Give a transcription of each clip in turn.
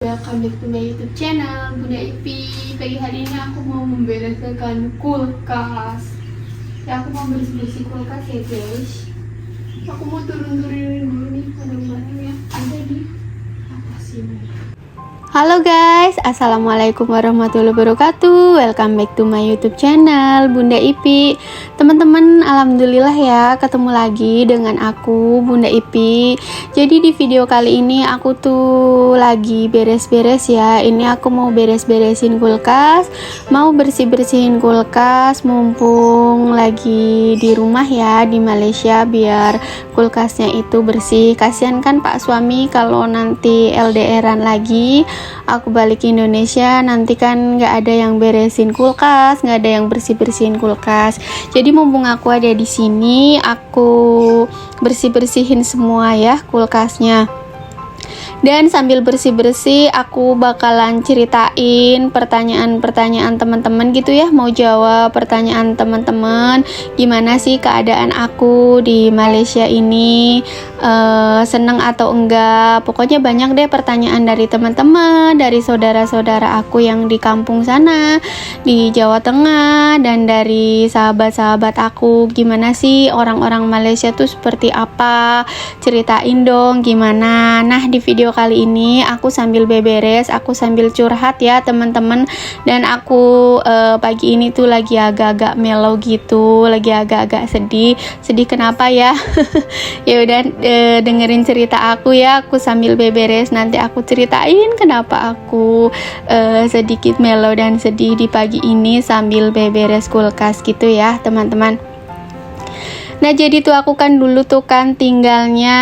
Welcome back to my YouTube channel, Bunda Ipi. Pagi hari ini aku mau membereskan kulkas. Ya, aku mau bersih-bersih kulkas ya guys. Aku mau turun-turunin dulu nih barang-barang yang ada di atas ini. Halo guys, assalamualaikum warahmatullahi wabarakatuh. Welcome back to my YouTube channel, Bunda Ipi. Teman-teman, alhamdulillah ya ketemu lagi dengan aku, Bunda Ipi. Jadi di video kali ini aku tuh lagi beres-beres ya. Ini aku mau beres-beresin kulkas, mau bersih-bersihin kulkas mumpung lagi di rumah ya di Malaysia, biar kulkasnya itu bersih. Kasihan kan Pak suami kalau nanti LDRan lagi, aku balik ke Indonesia nanti kan nggak ada yang beresin kulkas, nggak ada yang bersih-bersihin kulkas. Jadi mumpung aku ada di sini, aku bersih-bersihin semua ya kulkasnya. Dan sambil bersih-bersih aku bakalan ceritain pertanyaan-pertanyaan teman-teman gitu ya, mau jawab pertanyaan teman-teman gimana sih keadaan aku di Malaysia ini, seneng atau enggak. Pokoknya banyak deh pertanyaan dari teman-teman, dari saudara-saudara aku yang di kampung sana di Jawa Tengah, dan dari sahabat-sahabat aku, gimana sih orang-orang Malaysia tuh seperti apa, ceritain dong gimana. Nah, di video kali ini aku sambil beberes, aku sambil curhat ya teman-teman. Dan aku pagi ini tuh lagi agak-agak mellow gitu, lagi agak-agak sedih. Sedih kenapa ya? Ya udah, dengerin cerita aku ya, aku sambil beberes nanti aku ceritain kenapa aku sedikit mellow dan sedih di pagi ini sambil beberes kulkas gitu ya teman-teman. Nah, jadi tuh aku kan dulu tuh kan tinggalnya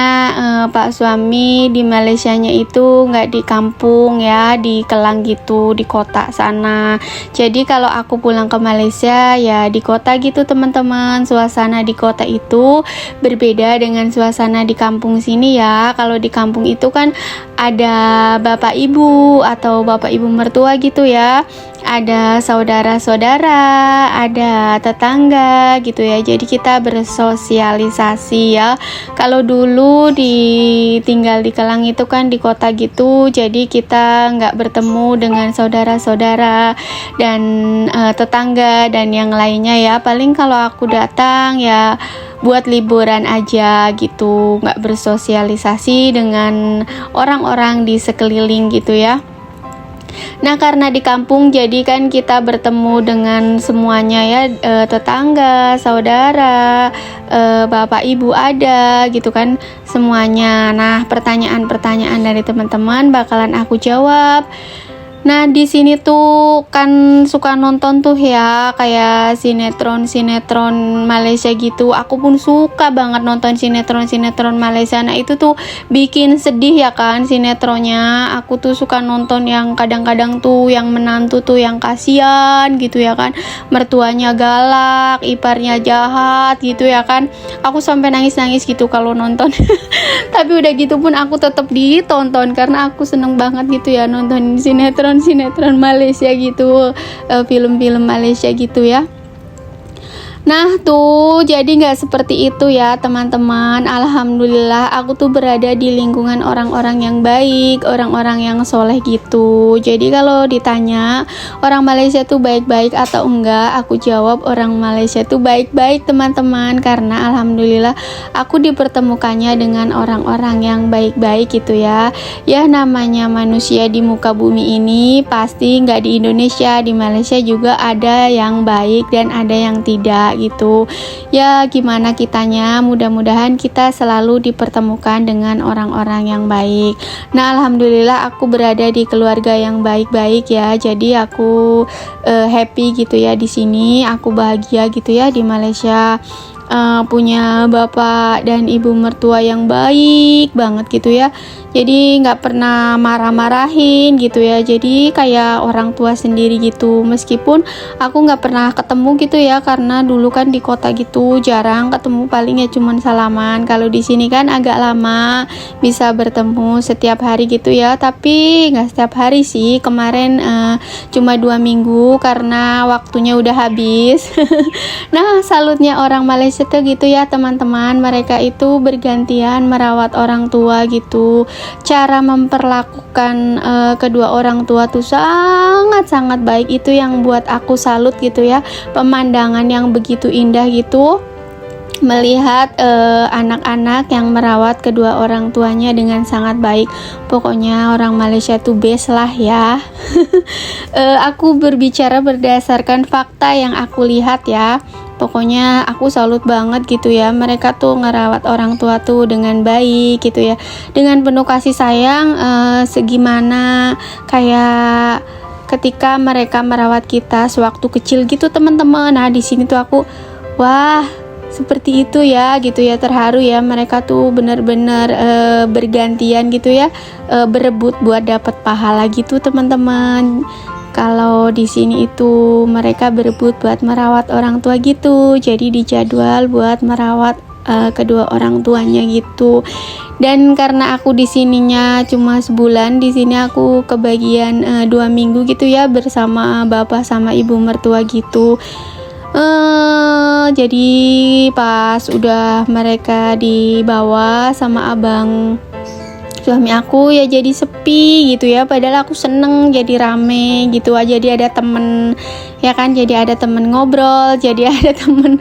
Pak suami di Malaysianya itu nggak di kampung ya, di Kelang gitu, di kota sana. Jadi kalau aku pulang ke Malaysia ya di kota gitu teman-teman. Suasana di kota itu berbeda dengan suasana di kampung sini ya. Kalau di kampung itu kan ada bapak ibu atau bapak ibu mertua gitu ya, ada saudara-saudara, ada tetangga gitu ya. Jadi kita bersosialisasi ya. Kalau dulu tinggal di Kelang itu kan di kota gitu, jadi kita nggak bertemu dengan saudara-saudara dan tetangga dan yang lainnya ya. Paling kalau aku datang ya buat liburan aja gitu, nggak bersosialisasi dengan orang-orang di sekeliling gitu ya. Nah, karena di kampung jadi kan kita bertemu dengan semuanya ya, tetangga, saudara, bapak ibu ada gitu kan semuanya. Nah, pertanyaan-pertanyaan dari teman-teman bakalan aku jawab. Nah, di sini tuh kan suka nonton tuh ya kayak sinetron Malaysia gitu. Aku pun suka banget nonton sinetron Malaysia. Nah, itu tuh bikin sedih ya kan sinetronnya. Aku tuh suka nonton yang kadang-kadang tuh yang menantu tuh yang kasihan gitu ya kan. Mertuanya galak, iparnya jahat gitu ya kan. Aku sampai nangis-nangis gitu kalau nonton. Tapi udah gitu pun aku tetap ditonton karena aku seneng banget gitu ya nonton sinetron Malaysia gitu, film-film Malaysia gitu ya. Nah tuh jadi nggak seperti itu ya teman-teman. Alhamdulillah aku tuh berada di lingkungan orang-orang yang baik, orang-orang yang soleh gitu. Jadi kalau ditanya orang Malaysia tuh baik-baik atau enggak, aku jawab orang Malaysia tuh baik-baik teman-teman. Karena alhamdulillah aku dipertemukannya dengan orang-orang yang baik-baik gitu ya. Ya namanya manusia di muka bumi ini pasti nggak di Indonesia, di Malaysia juga ada yang baik dan ada yang tidak gitu ya. Gimana kitanya, mudah-mudahan kita selalu dipertemukan dengan orang-orang yang baik. Nah, alhamdulillah aku berada di keluarga yang baik-baik ya. Jadi aku happy gitu ya di sini. Aku bahagia gitu ya di Malaysia. Punya bapak dan ibu mertua yang baik banget gitu ya. Jadi nggak pernah marah-marahin gitu ya. Jadi kayak orang tua sendiri gitu. Meskipun aku nggak pernah ketemu gitu ya, karena dulu kan di kota gitu jarang ketemu, paling ya cuman salaman. Kalau di sini kan agak lama bisa bertemu setiap hari gitu ya. Tapi nggak setiap hari sih. Kemarin cuma 2 minggu karena waktunya udah habis. Nah, salutnya orang Malaysia tuh gitu ya teman-teman. Mereka itu bergantian merawat orang tua gitu. cara memperlakukan kedua orang tua tuh sangat-sangat baik. Itu yang buat aku salut gitu ya, pemandangan yang begitu indah gitu, melihat anak-anak yang merawat kedua orang tuanya dengan sangat baik. Pokoknya orang Malaysia tuh best lah ya. Aku berbicara berdasarkan fakta yang aku lihat ya. Pokoknya aku salut banget gitu ya, mereka tuh ngerawat orang tua tuh dengan baik gitu ya, dengan penuh kasih sayang, segimana kayak ketika mereka merawat kita sewaktu kecil gitu teman-teman. Nah di sini tuh aku, wah, seperti itu ya gitu ya, terharu ya, mereka tuh benar-benar bergantian gitu ya, berebut buat dapat pahala gitu teman-teman. Kalau di sini itu mereka berebut buat merawat orang tua gitu, jadi dijadwal buat merawat kedua orang tuanya gitu. Dan karena aku di sininya cuma sebulan, di sini aku kebagian 2 minggu gitu ya bersama bapak sama ibu mertua gitu. Jadi pas udah mereka dibawa sama abang suami aku ya jadi sepi gitu ya, padahal aku seneng jadi rame gitu aja, jadi ada temen ya kan, jadi ada temen ngobrol, jadi ada temen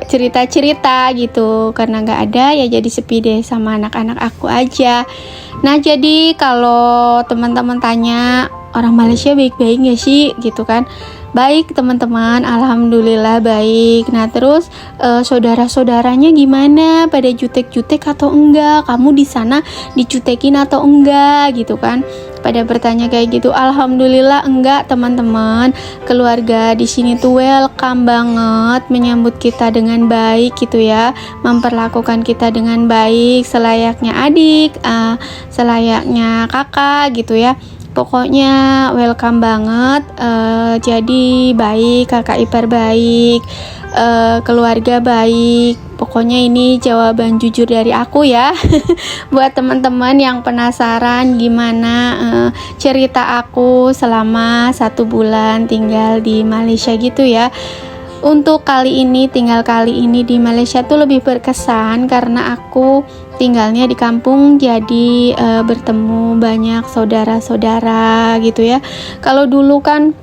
cerita-cerita gitu. Karena nggak ada ya jadi sepi deh sama anak-anak aku aja. Nah jadi kalau teman-teman tanya orang Malaysia baik-baik nggak sih gitu kan, baik teman-teman, alhamdulillah baik. Nah terus saudara-saudaranya gimana, pada jutek-jutek atau enggak, kamu di sana dicutekin atau enggak gitu kan, pada bertanya kayak gitu. Alhamdulillah enggak teman-teman, keluarga di sini tuh welcome banget, menyambut kita dengan baik gitu ya, memperlakukan kita dengan baik selayaknya adik, selayaknya kakak gitu ya. Pokoknya welcome banget, jadi baik, kakak ipar baik, keluarga baik. Pokoknya ini jawaban jujur dari aku ya. Buat teman-teman yang penasaran gimana cerita aku selama 1 bulan tinggal di Malaysia gitu ya. Untuk tinggal kali ini di Malaysia tuh lebih berkesan karena aku tinggalnya di kampung, jadi bertemu banyak saudara-saudara gitu ya. Kalau dulu kan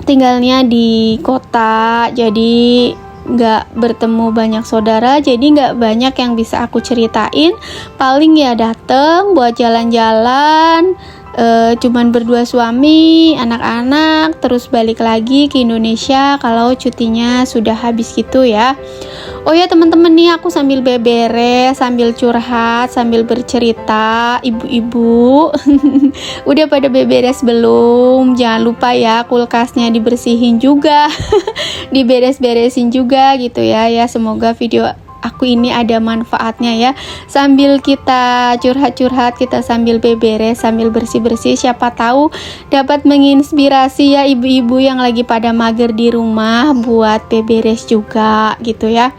tinggalnya di kota, jadi nggak bertemu banyak saudara, jadi nggak banyak yang bisa aku ceritain. Paling ya dateng buat jalan-jalan, cuman berdua suami, anak-anak, terus balik lagi ke Indonesia kalau cutinya sudah habis gitu ya. Oh ya teman-teman nih, aku sambil beberes, sambil curhat, sambil bercerita. Ibu-ibu udah pada beberes belum? Jangan lupa ya kulkasnya dibersihin juga, diberes-beresin juga gitu ya. Ya semoga video aku ini ada manfaatnya ya. Sambil kita curhat-curhat, kita sambil beberes, sambil bersih-bersih, siapa tahu dapat menginspirasi ya ibu-ibu yang lagi pada mager di rumah buat beberes juga gitu ya.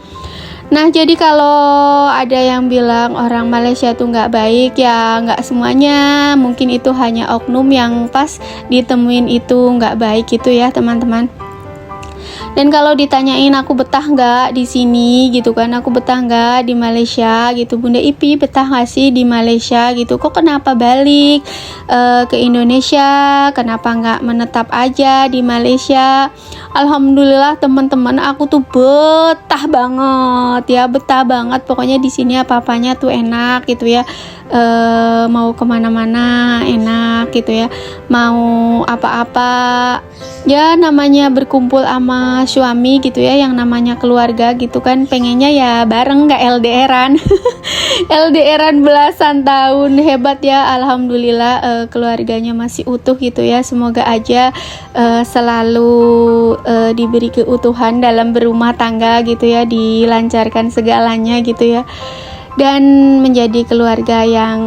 Nah jadi kalau ada yang bilang orang Malaysia tuh nggak baik, ya nggak semuanya, mungkin itu hanya oknum yang pas ditemuin itu nggak baik gitu ya teman-teman. Dan kalau ditanyain aku betah nggak di sini gitu kan, aku betah nggak di Malaysia gitu, Bunda Ipi betah nggak sih di Malaysia gitu, kok kenapa balik ke Indonesia, kenapa nggak menetap aja di Malaysia? Alhamdulillah teman-teman, aku tuh betah banget ya, betah banget. Pokoknya di sini apa-apanya tuh enak gitu ya, mau kemana-mana enak gitu ya, mau apa-apa ya namanya berkumpul sama suami gitu ya, yang namanya keluarga gitu kan, pengennya ya bareng, gak LDRan. LDRan belasan tahun, hebat ya. Alhamdulillah keluarganya masih utuh gitu ya. Semoga aja selalu diberi keutuhan dalam berumah tangga gitu ya, dilancarkan segalanya gitu ya, dan menjadi keluarga yang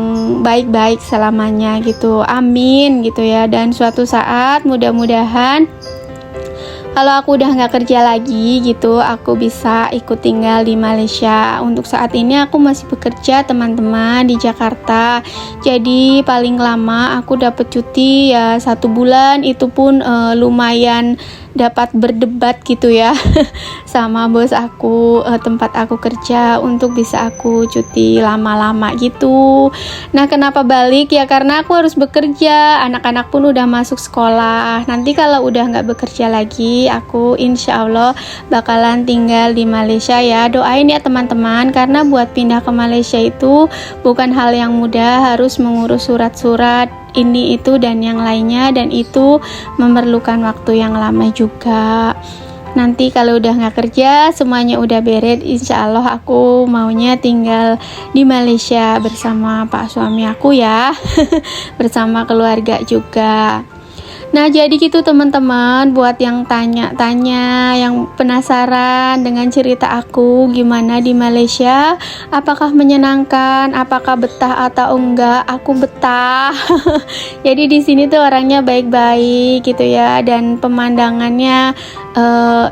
baik-baik selamanya gitu, amin gitu ya. Dan suatu saat mudah-mudahan kalau aku udah nggak kerja lagi gitu, aku bisa ikut tinggal di Malaysia. Untuk saat ini aku masih bekerja teman-teman di Jakarta, jadi paling lama aku dapat cuti ya 1 bulan, itu pun lumayan dapat berdebat gitu ya sama bos aku, tempat aku kerja, untuk bisa aku cuti lama-lama gitu. Nah, kenapa balik ya, karena aku harus bekerja, anak-anak pun udah masuk sekolah. Nanti kalau udah nggak bekerja lagi, aku insya Allah bakalan tinggal di Malaysia ya. Doain ya teman-teman, karena buat pindah ke Malaysia itu bukan hal yang mudah, harus mengurus surat-surat ini itu dan yang lainnya, dan itu memerlukan waktu yang lama juga. Nanti kalau udah nggak kerja, semuanya udah beres, insya Allah aku maunya tinggal di Malaysia bersama pak suami aku ya bersama keluarga juga. Nah, jadi gitu teman-teman, buat yang tanya-tanya, yang penasaran dengan cerita aku gimana di Malaysia, apakah menyenangkan, apakah betah atau enggak, aku betah. Jadi di sini tuh orangnya baik-baik gitu ya, dan pemandangannya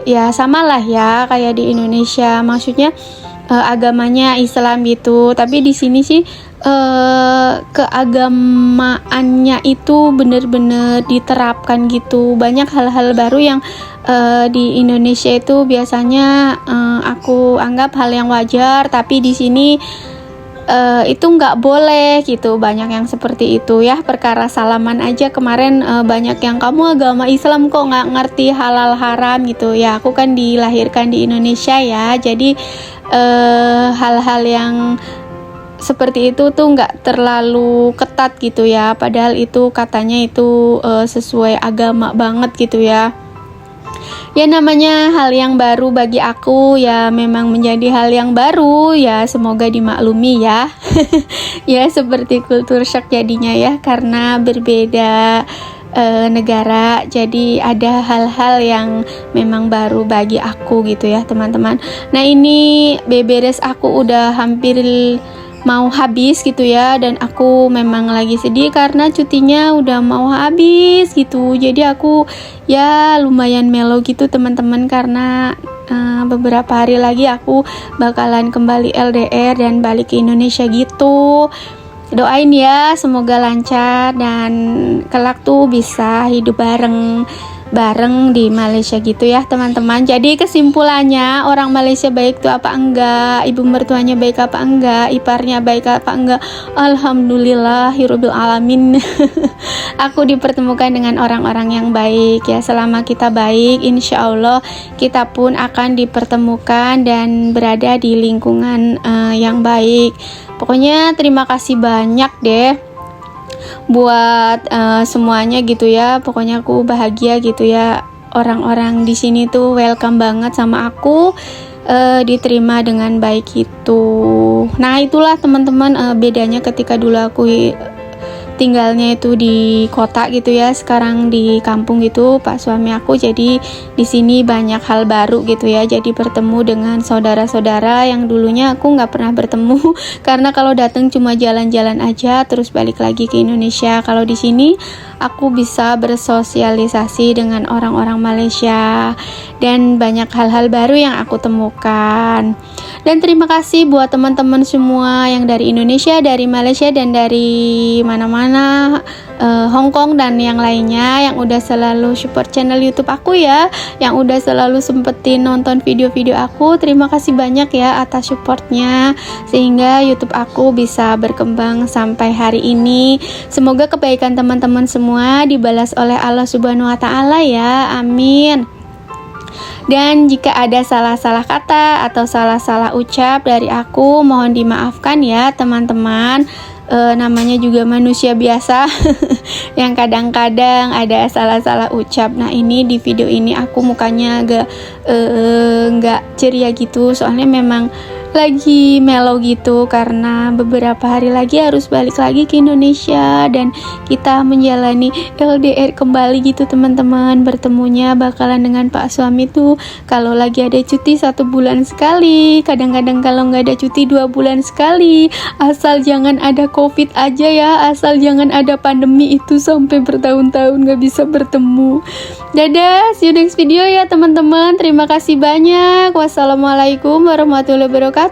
ya samalah ya kayak di Indonesia, maksudnya agamanya Islam gitu, tapi di sini sih keagamaannya itu bener-bener diterapkan gitu. Banyak hal-hal baru yang di Indonesia itu biasanya aku anggap hal yang wajar, tapi di sini itu nggak boleh gitu. Banyak yang seperti itu ya, perkara salaman aja kemarin banyak yang, kamu agama Islam kok nggak ngerti halal haram gitu ya. Aku kan dilahirkan di Indonesia ya, jadi hal-hal yang seperti itu tuh nggak terlalu ketat gitu ya, padahal itu katanya itu sesuai agama banget gitu ya. Ya namanya hal yang baru bagi aku ya, memang menjadi hal yang baru ya, semoga dimaklumi ya. Ya seperti kultur shock jadinya ya, karena berbeda negara, jadi ada hal-hal yang memang baru bagi aku gitu ya teman-teman. Nah, ini beberes aku udah hampir mau habis gitu ya, dan aku memang lagi sedih karena cutinya udah mau habis gitu. Jadi aku ya lumayan melo gitu teman-teman, karena beberapa hari lagi aku bakalan kembali LDR dan balik ke Indonesia gitu. Doain ya semoga lancar dan kelak tuh bisa hidup bareng di Malaysia gitu ya teman-teman. Jadi kesimpulannya, orang Malaysia baik tuh apa enggak, ibu mertuanya baik apa enggak, iparnya baik apa enggak, alhamdulillahirabbil alamin. Aku dipertemukan dengan orang-orang yang baik ya. Selama kita baik, insya Allah kita pun akan dipertemukan dan berada di lingkungan yang baik. Pokoknya terima kasih banyak deh buat semuanya gitu ya. Pokoknya aku bahagia gitu ya, orang-orang di sini tuh welcome banget sama aku, diterima dengan baik itu. Nah, itulah teman-teman bedanya ketika dulu aku tinggalnya itu di kota gitu ya, sekarang di kampung gitu pak suami aku. Jadi di sini banyak hal baru gitu ya, jadi bertemu dengan saudara-saudara yang dulunya aku nggak pernah bertemu karena kalau datang cuma jalan-jalan aja terus balik lagi ke Indonesia. Kalau di sini aku bisa bersosialisasi dengan orang-orang Malaysia dan banyak hal-hal baru yang aku temukan. Dan terima kasih buat teman-teman semua yang dari Indonesia, dari Malaysia, dan dari mana-mana, Hong Kong dan yang lainnya, yang udah selalu support channel YouTube aku ya, yang udah selalu sempetin nonton video-video aku. Terima kasih banyak ya atas supportnya, sehingga YouTube aku bisa berkembang sampai hari ini. Semoga kebaikan teman-teman semua dibalas oleh Allah Subhanahu wa Ta'ala ya, amin. Dan jika ada salah-salah kata atau salah-salah ucap dari aku, mohon dimaafkan ya teman-teman. Namanya juga manusia biasa yang kadang-kadang ada salah-salah ucap. Nah, ini di video ini aku mukanya agak nggak ceria gitu, soalnya memang lagi mellow gitu karena beberapa hari lagi harus balik lagi ke Indonesia dan kita menjalani LDR kembali gitu teman-teman. Bertemunya bakalan dengan pak suami tuh kalau lagi ada cuti 1 bulan sekali, kadang-kadang kalau nggak ada cuti 2 bulan sekali. Asal jangan ada COVID aja ya, asal jangan ada pandemi itu sampai bertahun-tahun nggak bisa bertemu. Dadah, see you next video ya teman-teman. Terima kasih banyak. Wassalamualaikum warahmatullahi wabarakatuh.